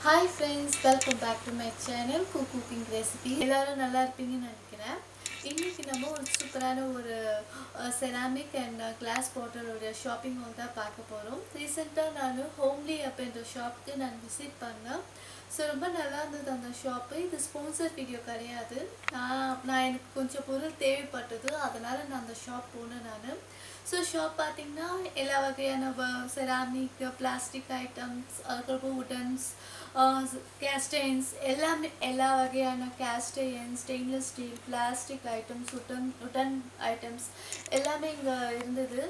Hi friends, welcome back to my channel cooking recipe. எல்லாரும் நல்லா இருப்பீங்கன்னு நினைக்கிறேன். இன்னைக்கு நம்ம ஒரு சூப்பரான ஒரு செராமிக் அண்ட் கிளாஸ் பாட்டிலோட ஷாப்பிங் ஹால் தான் பார்க்க போறோம். ரீசெண்டா நான் ஹோம்லி அப்படின்ற ஷாப்க்கு நான் விசிட் பண்ணேன். ஸோ ரொம்ப நல்லா இருந்தது அந்த ஷாப்பு. இது ஸ்பான்சர் வீடியோ கிடையாது. நான் எனக்கு கொஞ்சம் பொருள் தேவைப்பட்டது, அதனால நான் அந்த ஷாப் போனேன் நான். ஸோ ஷாப் பார்த்தீங்கன்னா எல்லா வகையான செராமிக் பிளாஸ்டிக் ஐட்டம்ஸ், அதுக்கப்புறம் உடன்ஸ், கேஸ்ட் அயன்ஸ் எல்லாமே, எல்லா வகையான cast iron, stainless steel, plastic items, உடன் ஐட்டம்ஸ் எல்லாமே இங்கே இருந்தது.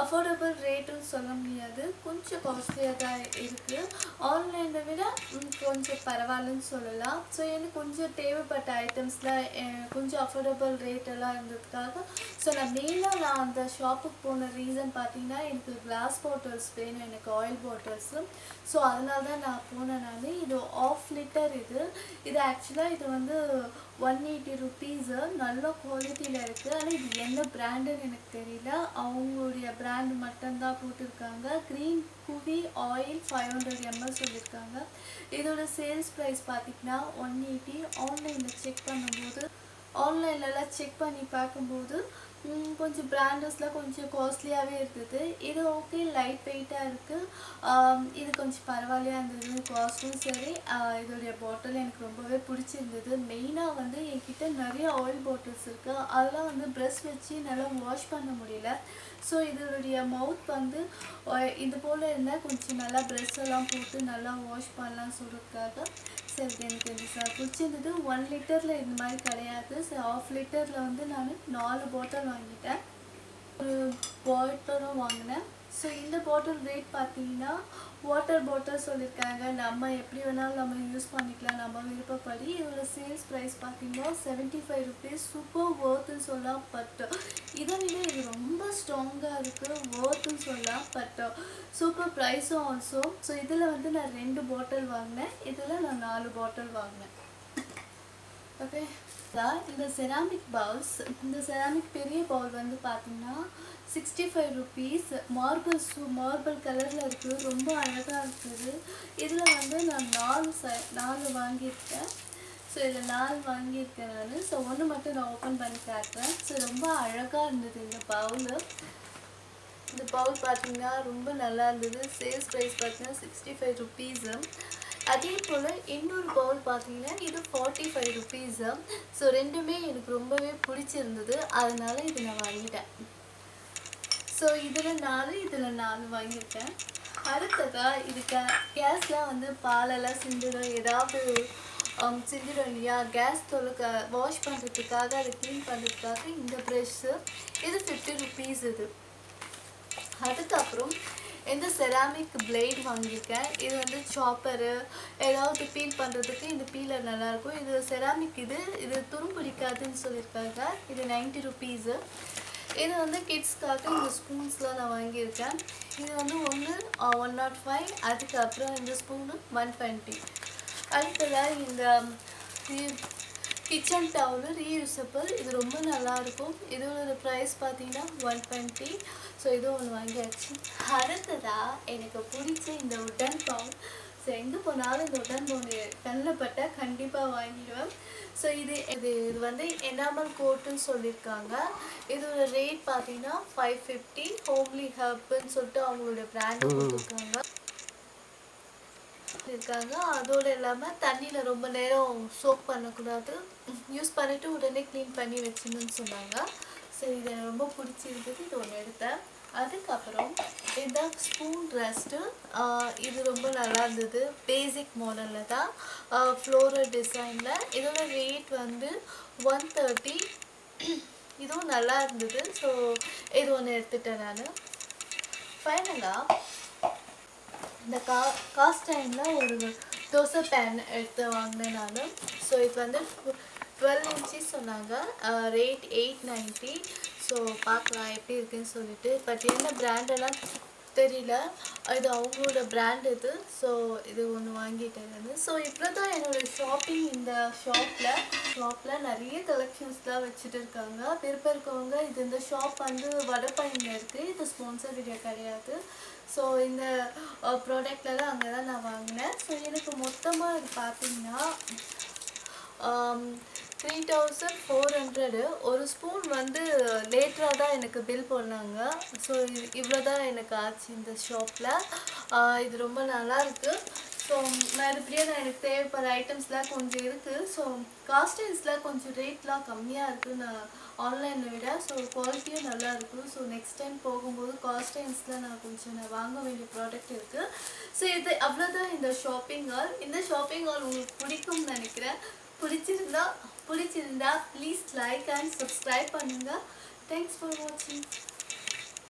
அஃபோர்டபுள் ரேட்டுன்னு சொல்ல முடியாது, கொஞ்சம் காஸ்ட்லியாக தான் இருக்குது. ஆன்லைனை விட கொஞ்சம் பரவாயில்லன்னு சொல்லலாம். ஸோ எனக்கு கொஞ்சம் தேவைப்பட்ட ஐட்டம்ஸ்லாம் கொஞ்சம் அஃபோர்டபுள் ரேட்டெல்லாம் இருந்ததுக்காக ஸோ நான் அந்த ஷாப்புக்கு போன ரீசன் பார்த்தீங்கன்னா எனக்கு கிளாஸ் பாட்டில்ஸ் வேணும், எனக்கு ஆயில் பாட்டில்ஸு. ஸோ அதனால தான் நான் போனேன் நான். இது ½ லிட்டர். இது ஆக்சுவலாக இது வந்து 180 ருபீஸு. நல்ல குவாலிட்டியில் இருக்குது. ஆனால் இது என்ன பிராண்டுன்னு எனக்கு தெரியல, அவங்களுடைய பிராண்டு மட்டும்தான் போட்டிருக்காங்க. க்ரீன் குவி ஆயில் 500 ml சொல்லியிருக்காங்க. இதோட சேல்ஸ் ப்ரைஸ் பார்த்திங்கன்னா 180. ஆன்லைன்லலாம் செக் பண்ணி பார்க்கும்போது கொஞ்சம் பிராண்டஸ்லாம் கொஞ்சம் காஸ்ட்லியாகவே இருந்தது. இது ஓகே, லைட் வெயிட்டாக இருக்குது. இது கொஞ்சம் பரவாயில்லையா இருந்தது, காஸ்ட்டும் சரி. இதோடைய பாட்டில் எனக்கு ரொம்பவே பிடிச்சிருந்தது. மெயினாக வந்து என்கிட்ட நிறைய ஆயில் பாட்டில்ஸ் இருக்குது, அதெல்லாம் வந்து ப்ரஷ் வச்சு நல்லா வாஷ் பண்ண முடியல. ஸோ இதோடைய மவுத் வந்து இது போல் இருந்தால் கொஞ்சம் நல்லா ப்ரஷ் எல்லாம் போட்டு நல்லா வாஷ் பண்ணலாம்னு சொல்கிறதுக்காக சரி எனக்கு இது பிடிச்சிருந்தது. 1 லிட்டரில் இந்த மாதிரி கிடையாது. சரி, ½ லிட்டரில் வந்து நான் 4 பாட்டில் வாங்கிட்டேன், ஒரு பாட்டிலும் வாங்கினேன். ஸோ இந்த பாட்டில் ரேட் பார்த்தீங்கன்னா வாட்டர் பாட்டில் சொல்லியிருக்காங்க, நம்ம எப்படி வேணாலும் நம்ம யூஸ் பண்ணிக்கலாம் நம்ம விருப்பப்படி. இதோட சேல்ஸ் ப்ரைஸ் பார்த்தீங்கன்னா 75 ருபீஸ். சூப்பர் ஒர்த்துன்னு சொல்லலாம். பட் இதை விட இது ரொம்ப ஸ்ட்ராங்காக இருக்குது, ஒர்த்துன்னு சொல்லலாம். பட் சூப்பர் ப்ரைஸும் ஆல்சோ. ஸோ இதில் வந்து நான் 2 பாட்டில் வாங்கினேன், இதில் நான் 4 பாட்டில் வாங்கினேன். ஓகே, இந்த செராமிக் பவுல்ஸ், இந்த செராமிக் பெரிய பவுல் வந்து பார்த்தீங்கன்னா 65 ருபீஸ். மார்பிள் கலரில் இருக்குது, ரொம்ப அழகாக இருக்குது. இதில் வந்து நான் 4 வாங்கியிருக்கேன். ஸோ இதில் 4 வாங்கியிருக்கேன் நான். ஸோ ஒன்று மட்டும் நான் ஓப்பன் பண்ணி காட்டுறேன். ஸோ ரொம்ப அழகாக இருந்தது இந்த பவுலு. இந்த பவுல் பார்த்தீங்கன்னா ரொம்ப நல்லா இருந்தது. சேல்ஸ் ப்ரைஸ் பார்த்தீங்கன்னா 65 ருபீஸு. அதே போல் இன்னொரு பவுல் பார்த்தீங்கன்னா இது 45 ருபீஸு. ஸோ ரெண்டுமே எனக்கு ரொம்பவே பிடிச்சிருந்தது, அதனால இது நான் வாங்கிட்டேன். ஸோ இதில் 4 வாங்கியிருக்கேன். அடுத்ததாக இது கேஸ்லாம் வந்து பாலெல்லாம் சிந்திடும், ஏதாவது சிந்திடும் இல்லையா, கேஸ் தொலைக்க வாஷ் பண்ணுறதுக்காக, அதை க்ளீன் பண்ணுறதுக்காக இந்த ப்ரெஷ்ஷு. இது 50 ருபீஸ் இது. அதுக்கப்புறம் இந்த செராமிக் பிளேட் வாங்கியிருக்கேன். இது வந்து சாப்பரு ஏதாவது பீல் பண்ணுறதுக்கு இந்த பீலர் நல்லாயிருக்கும். இது செராமிக், இது துரும்பிடிக்காதுன்னு சொல்லியிருக்காங்க. இது 90 ருபீஸு. இது வந்து கிட்ஸ்க்காக இந்த ஸ்பூன்ஸ்லாம் நான் வாங்கியிருக்கேன். இது வந்து 105. அதுக்கப்புறம் இந்த ஸ்பூனு 120. அடுத்ததாக இந்த கிச்சன் டவுலு ரீயூசபிள், இது ரொம்ப நல்லாயிருக்கும். இதோட ப்ரைஸ் பார்த்தீங்கன்னா 120. ஸோ இதுவும் ஒன்று வாங்கியாச்சு. அடுத்ததாக எனக்கு பிடிச்ச இந்த உடன் பவுல். ஸோ எங்கே போனாலும் இந்த உடன் பவுல் கண்ணில் பட்டால் கண்டிப்பாக வாங்கிடுவேன். ஸோ இது வந்து எனாமல் கோட்டுன்னு சொல்லியிருக்காங்க. இதோட ரேட் பார்த்தீங்கன்னா 550. ஹோம்லி ஹர்ப்னு சொல்லிட்டு அவங்களோட பிராண்டு கொடுத்துருக்காங்க. அதோடு இல்லாமல் தண்ணியில் ரொம்ப நேரம் சோக் பண்ணக்கூடாது, யூஸ் பண்ணிவிட்டு உடனே க்ளீன் பண்ணி வச்சுன்னு சொன்னாங்க. ஸோ இது எனக்கு ரொம்ப பிடிச்சிருந்தது, இது ஒன்று எடுத்தேன். அதுக்கப்புறம் இந்த ஸ்பூன் ரெஸ்ட்டு, இது ரொம்ப நல்லா இருந்தது. பேசிக் மாடலில் தான், ஃப்ளோரல் டிசைனில். இதோட ரேட் வந்து 130. இதுவும் நல்லா இருந்தது. ஸோ இது ஒன்று எடுத்துட்டேன் நான். ஃபைனலாக இந்த காஸ்ட் டைமில் ஒரு தோசை பேன் எடுத்து வாங்கினேன் நான். ஸோ இது வந்து 12 இன்ச்சஸ் சொன்னாங்க. ரேட் 890. ஸோ பார்க்கலாம் எப்படி இருக்குன்னு சொல்லிட்டு. பட் என்ன பிராண்டெல்லாம் தெரியல, இது அவங்களோட பிராண்ட் இது. ஸோ இது ஒன்று வாங்கிட்டேன் நான். ஸோ இப்போ தான் என்னோடய ஷாப்பிங். இந்த ஷாப்பில் நிறைய கலெக்ஷன்ஸ்லாம் வச்சுட்டு இருக்காங்க. விருப்பம் இருக்கவங்க, இந்த ஷாப் வந்து வடபழனியில் இருக்குது. இது ஸ்பான்சர் வீடியோ கிடையாது. ஸோ இந்த ப்ராடக்ட்லாம் அங்கே தான் நான் வாங்கினேன். ஸோ எனக்கு மொத்தம் மொத்தமாக இது பார்த்தீங்கன்னா 3400. ஒரு ஸ்பூன் வந்து லேட்டராக தான் எனக்கு பில் பண்ணாங்க. ஸோ இவ்வளோ தான் எனக்கு ஆச்சு இந்த ஷாப்பில். இது ரொம்ப நல்லாயிருக்கு. ஸோ மறுபடியும் எனக்கு தேவைப்படுற ஐட்டம்ஸ்லாம் கொஞ்சம் இருக்குது. ஸோ காஸ்டியூம்ஸ்லாம் கொஞ்சம் ரேட்லாம் கம்மியாக இருக்குது நான் ஆன்லைனில் விட. ஸோ குவாலிட்டியும் நல்லாயிருக்கும். ஸோ நெக்ஸ்ட் டைம் போகும்போது காஸ்டியூம்ஸில் நான் வாங்க வேண்டிய ப்ராடக்ட் இருக்குது. ஸோ இது அவ்வளோதான் இந்த ஷாப்பிங் ஹால். இந்த ஷாப்பிங் ஹால் உங்களுக்கு பிடிக்கும்னு நினைக்கிறேன். பிடிச்சிருந்தா ப்ளீஸ் லைக் அண்ட் சப்ஸ்கிரைப் பண்ணுங்கள். தேங்க்ஸ் ஃபார் வாட்சிங்.